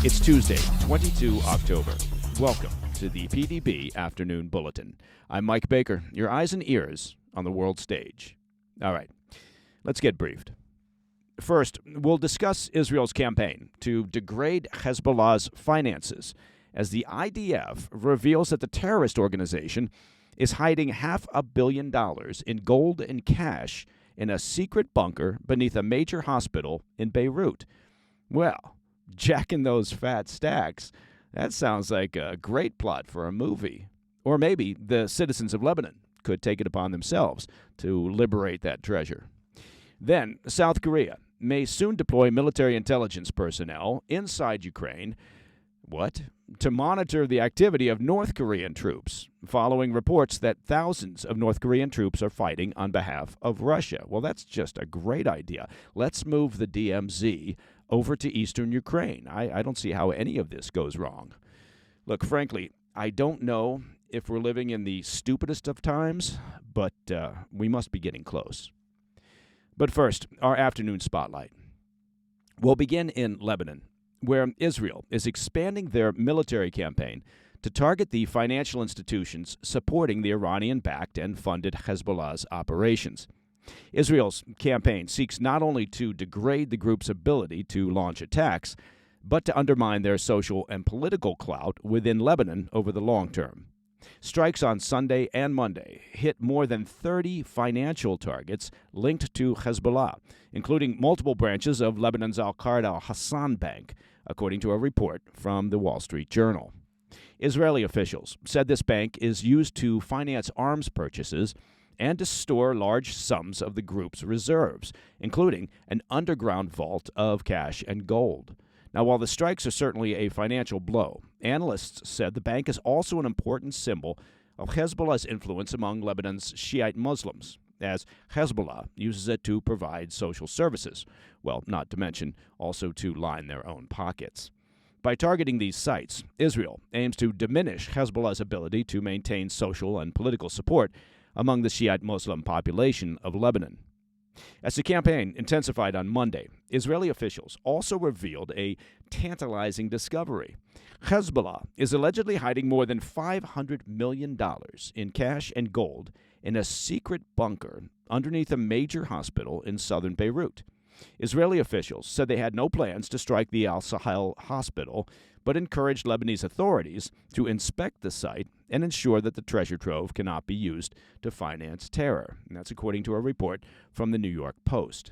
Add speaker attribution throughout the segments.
Speaker 1: It's Tuesday, 22 October. Welcome to the PDB Afternoon Bulletin. I'm Mike Baker, your eyes and ears on the world stage. All right, let's get briefed. First, we'll discuss Israel's campaign to degrade Hezbollah's finances as the IDF reveals that the terrorist organization is hiding $500 million in gold and cash in a secret bunker beneath a major hospital in Beirut. Well, jacking those fat stacks, that sounds like a great plot for a movie. Or maybe the citizens of Lebanon could take it upon themselves to liberate that treasure. Then, South Korea may soon deploy military intelligence personnel inside Ukraine. What? To monitor the activity of North Korean troops, following reports that thousands of North Korean troops are fighting on behalf of Russia. Well, that's just a great idea. Let's move the DMZ over to eastern Ukraine. I don't see how any of this goes wrong. Look, frankly, I don't know if we're living in the stupidest of times, but we must be getting close. But first, our afternoon spotlight. We'll begin in Lebanon, where Israel is expanding their military campaign to target the financial institutions supporting the Iranian-backed and funded Hezbollah's operations. Israel's campaign seeks not only to degrade the group's ability to launch attacks, but to undermine their social and political clout within Lebanon over the long term. Strikes on Sunday and Monday hit more than 30 financial targets linked to Hezbollah, including multiple branches of Lebanon's Al-Qard al-Hassan Bank, according to a report from the Wall Street Journal. Israeli officials said this bank is used to finance arms purchases and to store large sums of the group's reserves, including an underground vault of cash and gold. Now, while the strikes are certainly a financial blow, analysts said the bank is also an important symbol of Hezbollah's influence among Lebanon's Shiite Muslims, as Hezbollah uses it to provide social services, well, not to mention also to line their own pockets. By targeting these sites, Israel aims to diminish Hezbollah's ability to maintain social and political support among the Shiite Muslim population of Lebanon. As the campaign intensified on Monday, Israeli officials also revealed a tantalizing discovery. Hezbollah is allegedly hiding more than $500 million in cash and gold in a secret bunker underneath a major hospital in southern Beirut. Israeli officials said they had no plans to strike the Al-Sahel hospital, but encouraged Lebanese authorities to inspect the site and ensure that the treasure trove cannot be used to finance terror. And that's according to a report from the New York Post.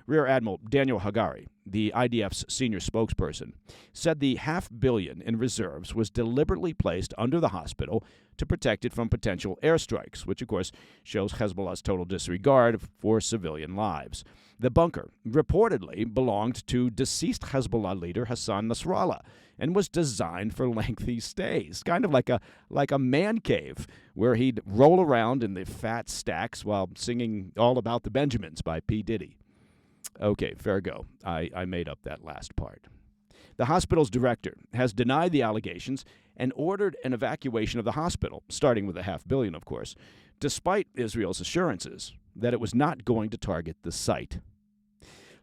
Speaker 1: Rear Admiral Daniel Hagari, the IDF's senior spokesperson, said the $500 million in reserves was deliberately placed under the hospital to protect it from potential airstrikes, which, of course, shows Hezbollah's total disregard for civilian lives. The bunker reportedly belonged to deceased Hezbollah leader Hassan Nasrallah and was designed for lengthy stays, kind of like a man cave where he'd roll around in the fat stacks while singing All About the Benjamins by P. Diddy. Okay, fair go. I made up that last part. The hospital's director has denied the allegations and ordered an evacuation of the hospital, starting with the $500 million, of course, despite Israel's assurances that it was not going to target the site.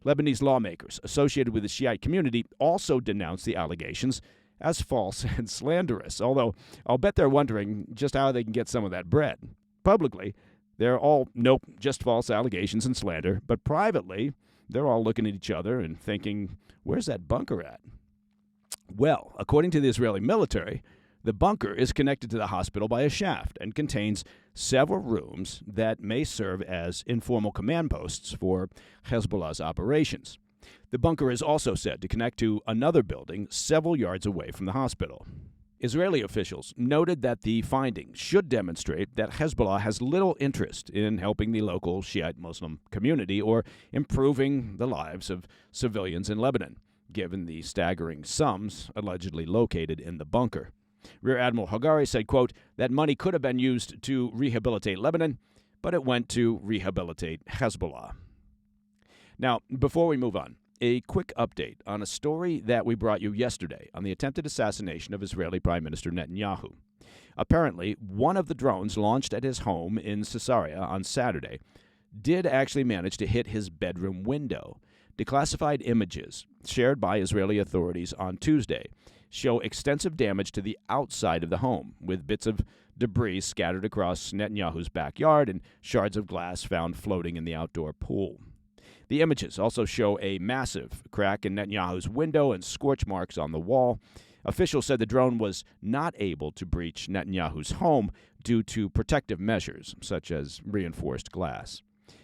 Speaker 1: Lebanese lawmakers associated with the Shiite community also denounced the allegations as false and slanderous, although I'll bet they're wondering just how they can get some of that bread. Publicly, they're all, nope, just false allegations and slander, but privately, they're all looking at each other and thinking, where's that bunker at? Well, according to the Israeli military, the bunker is connected to the hospital by a shaft and contains several rooms that may serve as informal command posts for Hezbollah's operations. The bunker is also said to connect to another building several yards away from the hospital. Israeli officials noted that the findings should demonstrate that Hezbollah has little interest in helping the local Shiite Muslim community or improving the lives of civilians in Lebanon, given the staggering sums allegedly located in the bunker. Rear Admiral Hagari said, quote, that money could have been used to rehabilitate Lebanon, but it went to rehabilitate Hezbollah. Now, before we move on, a quick update on a story that we brought you yesterday on the attempted assassination of Israeli Prime Minister Netanyahu. Apparently, one of the drones launched at his home in Caesarea on Saturday did actually manage to hit his bedroom window, Declassified images shared by Israeli authorities on Tuesday show extensive damage to the outside of the home, with bits of debris scattered across Netanyahu's backyard and shards of glass found floating in the outdoor pool. The images also show a massive crack in Netanyahu's window and scorch marks on the wall. Officials said the drone was not able to breach Netanyahu's home due to protective measures, such as reinforced glass.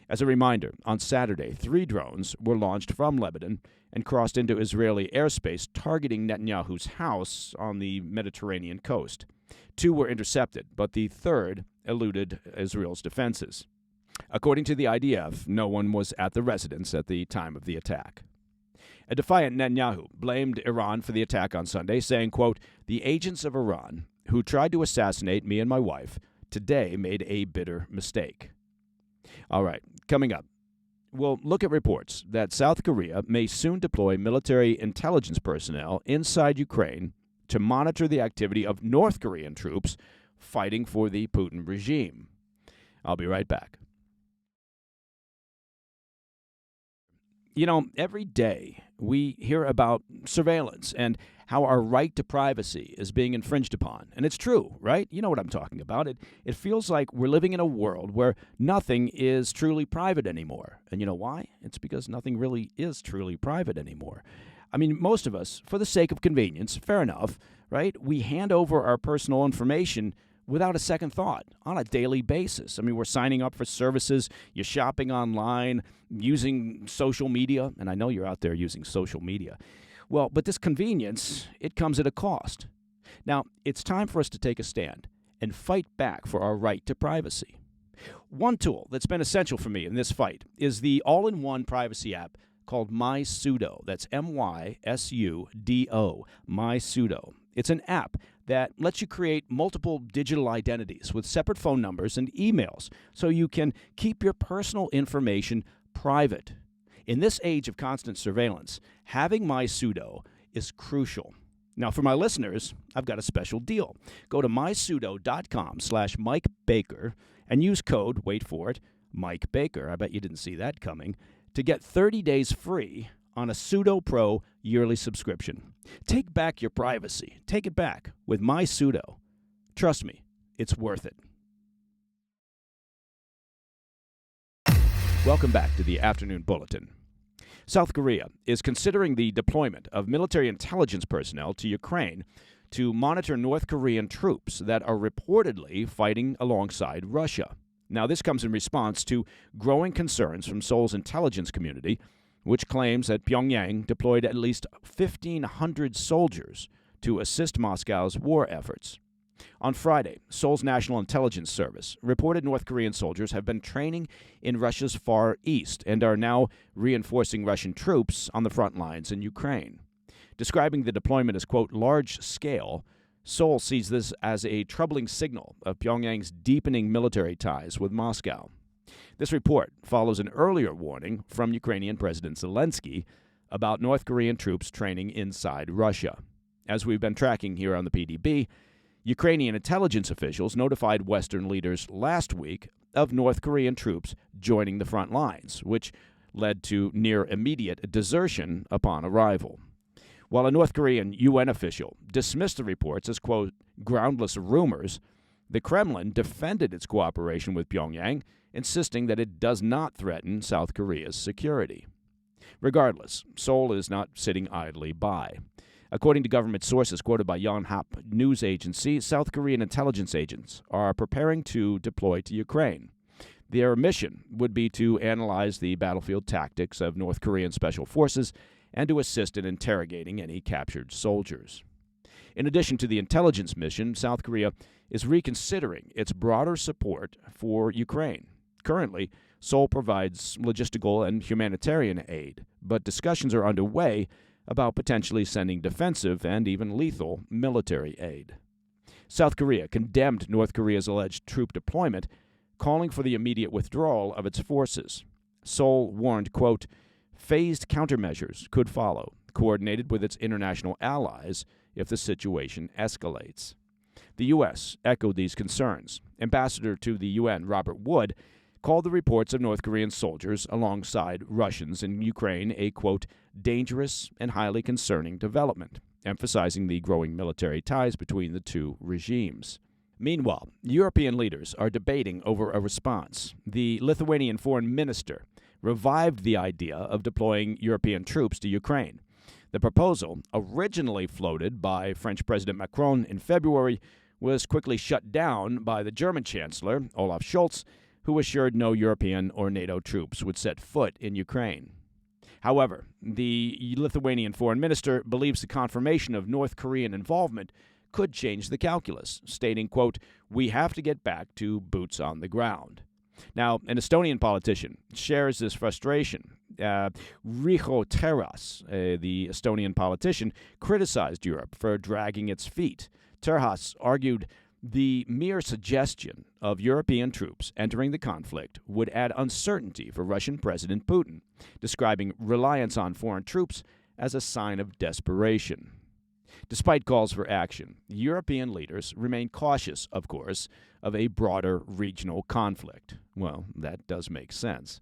Speaker 1: As a reminder, on Saturday, 3 drones were launched from Lebanon and crossed into Israeli airspace, targeting Netanyahu's house on the Mediterranean coast. 2 were intercepted, but the third eluded Israel's defenses. According to the IDF, no one was at the residence at the time of the attack. A defiant Netanyahu blamed Iran for the attack on Sunday, saying, quote, "The agents of Iran who tried to assassinate me and my wife today made a bitter mistake." All right, coming up, we'll look at reports that South Korea may soon deploy military intelligence personnel inside Ukraine to monitor the activity of North Korean troops fighting for the Putin regime. I'll be right back. You know, every day we hear about surveillance and how our right to privacy is being infringed upon. And it's true, right? You know what I'm talking about. It feels like we're living in a world where nothing is truly private anymore. And you know why? It's because nothing really is truly private anymore. I mean, most of us, for the sake of convenience, fair enough, right? We hand over our personal information without a second thought on a daily basis. I mean, we're signing up for services, you're shopping online, using social media, and I know you're out there using social media. Well, but this convenience, it comes at a cost. Now, it's time for us to take a stand and fight back for our right to privacy. One tool that's been essential for me in this fight is the all-in-one privacy app called MySudo. That's MySudo, MySudo. It's an app that lets you create multiple digital identities with separate phone numbers and emails so you can keep your personal information private. In this age of constant surveillance, having MySudo is crucial. Now, for my listeners, I've got a special deal. Go to mysudo.com/Mike Baker and use code, wait for it, Mike Baker. I bet you didn't see that coming, to get 30 days free on a Sudo Pro yearly subscription. Take back your privacy. Take it back with MySudo. Trust me, it's worth it. Welcome back to the Afternoon Bulletin. South Korea is considering the deployment of military intelligence personnel to Ukraine to monitor North Korean troops that are reportedly fighting alongside Russia. Now, this comes in response to growing concerns from Seoul's intelligence community, which claims that Pyongyang deployed at least 1,500 soldiers to assist Moscow's war efforts. On Friday, Seoul's National Intelligence Service reported North Korean soldiers have been training in Russia's Far East and are now reinforcing Russian troops on the front lines in Ukraine. Describing the deployment as, quote, large-scale, Seoul sees this as a troubling signal of Pyongyang's deepening military ties with Moscow. This report follows an earlier warning from Ukrainian President Zelensky about North Korean troops training inside Russia. As we've been tracking here on the PDB, Ukrainian intelligence officials notified Western leaders last week of North Korean troops joining the front lines, which led to near immediate desertion upon arrival. While a North Korean UN official dismissed the reports as, quote, groundless rumors, the Kremlin defended its cooperation with Pyongyang, insisting that it does not threaten South Korea's security. Regardless, Seoul is not sitting idly by. According to government sources quoted by Yonhap news agency, South Korean intelligence agents are preparing to deploy to Ukraine. Their mission would be to analyze the battlefield tactics of North Korean special forces and to assist in interrogating any captured soldiers. In addition to the intelligence mission, South Korea is reconsidering its broader support for Ukraine. Currently, Seoul provides logistical and humanitarian aid, but discussions are underway about potentially sending defensive and even lethal military aid. South Korea condemned North Korea's alleged troop deployment, calling for the immediate withdrawal of its forces. Seoul warned, quote, phased countermeasures could follow, coordinated with its international allies if the situation escalates. The U.S. echoed these concerns. Ambassador to the UN, Robert Wood, called the reports of North Korean soldiers alongside Russians in Ukraine a, quote, dangerous and highly concerning development, emphasizing the growing military ties between the two regimes. Meanwhile, European leaders are debating over a response. The Lithuanian foreign minister revived the idea of deploying European troops to Ukraine. The proposal, originally floated by French President Macron in February, was quickly shut down by the German Chancellor, Olaf Scholz, who assured no European or NATO troops would set foot in Ukraine. However, the Lithuanian foreign minister believes the confirmation of North Korean involvement could change the calculus, stating, quote, we have to get back to boots on the ground. Now, an Estonian politician shares this frustration. Riho Terras, the Estonian politician, criticized Europe for dragging its feet. Terhas argued the mere suggestion of European troops entering the conflict would add uncertainty for Russian President Putin, describing reliance on foreign troops as a sign of desperation. Despite calls for action, European leaders remain cautious, of course, of a broader regional conflict. Well, that does make sense.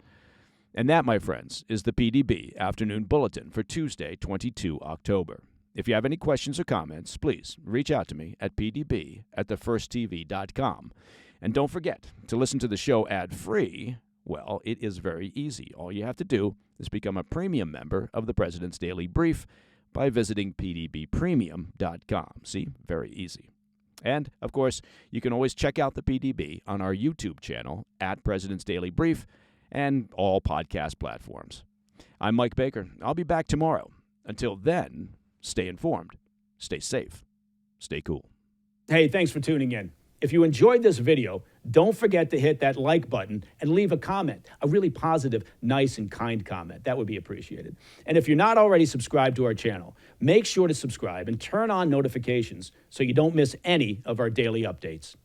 Speaker 1: And that, my friends, is the PDB Afternoon Bulletin for Tuesday, 22 October. If you have any questions or comments, please reach out to me at pdb@thefirsttv.com. And don't forget to listen to the show ad-free. Well, it is very easy. All you have to do is become a premium member of the President's Daily Brief by visiting pdbpremium.com. See? Very easy. And, of course, you can always check out the PDB on our YouTube channel at President's Daily Brief and all podcast platforms. I'm Mike Baker. I'll be back tomorrow. Until then, stay informed, stay safe, stay cool.
Speaker 2: Hey, thanks for tuning in. If you enjoyed this video, don't forget to hit that like button and leave a comment, a really positive, nice, and kind comment. That would be appreciated. And if you're not already subscribed to our channel, make sure to subscribe and turn on notifications so you don't miss any of our daily updates.